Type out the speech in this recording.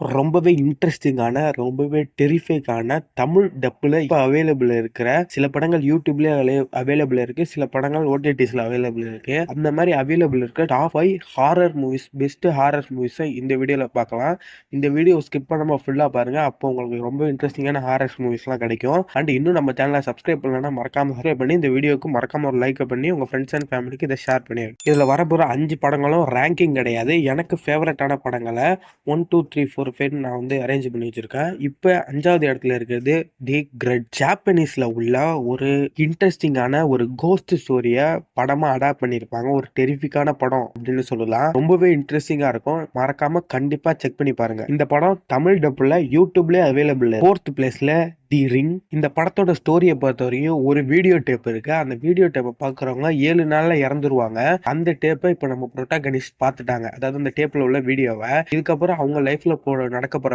ரொம்பவே இன்ட்ரெஸ்டிங்கான, ரொம்பவே டெரிஃபைக்கான தமிழ் டப்ல இப்ப அவைலபிள் இருக்கிற சில படங்கள் யூடியூப்லயே அவைலபிள் இருக்கு. சில படங்கள் ஓடிடிஸ்ல அவைலபிள் இருக்கு. அந்த மாதிரி அவைலபிள் இருக்க top 5 horror movies, best horror மூவிஸை இந்த வீடியோல பார்க்கலாம். இந்த வீடியோ ஸ்கிப் பண்ணாம ஃபுல்லா பாருங்க. அப்போ உங்களுக்கு ரொம்ப இன்ட்ரெஸ்டிங்கான ஹாரர் மூவிஸ்லாம் கிடைக்கும். அண்ட் இன்னும் நம்ம சேனலை சப்ஸ்கிரைப் பண்ணலன்னா மறக்காம சப்ஸ்கிரைப் பண்ணி இந்த வீடியோக்கு மறக்காம ஒரு லைக் பண்ணி உங்க ஃப்ரெண்ட்ஸ் அண்ட் ஃபேமிலிக்கு இதை ஷேர் பண்ணி. இதுல வரப்போற 5 படங்களும் ரேங்கிங் கிடையாது. எனக்கு ஃபேவரட்டான படங்களை 1 2 3 4 5 நான் வந்து அரேஞ்ச் பண்ணி வச்சிருக்கேன். இப்போ 5வது இடத்துல இருக்கிறது தி கிரட். ஜாப்பனீஸ்ல உள்ள ஒரு இன்ட்ரெஸ்டிங்கான ஒரு கோஸ்ட் ஸ்டோரிய படமா அடாப்ட் பண்ணியிருப்பாங்க. ஒரு டெரிஃபிக்கான படம் அப்படின்னு சொல்லலாம். ரொம்பவே இன்ட்ரெஸ்டிங்கா இருக்கும். மறக்காம கண்டிப்பா செக் பண்ணி பாருங்க. இந்த படம் தமிழ் டப்புல யூடியூப்ல அவைலபிள். 4th பிளேஸ்ல தி ரிங். இந்த படத்தோட ஸ்டோரியை பொறுத்த வரையும் ஒரு வீடியோ டேப் இருக்கு. அந்த வீடியோ டேப்பை பாக்குறவங்க 7 நாள்ல இறந்துருவாங்க. அந்த டேப்பை இப்ப நம்ம புரோட்டாகனிஸ்ட் பார்த்துட்டாங்க. அதாவது அந்த டேப்ல உள்ள வீடியோவை இதுக்கப்புறம் அவங்க லைஃப்ல நடக்க போற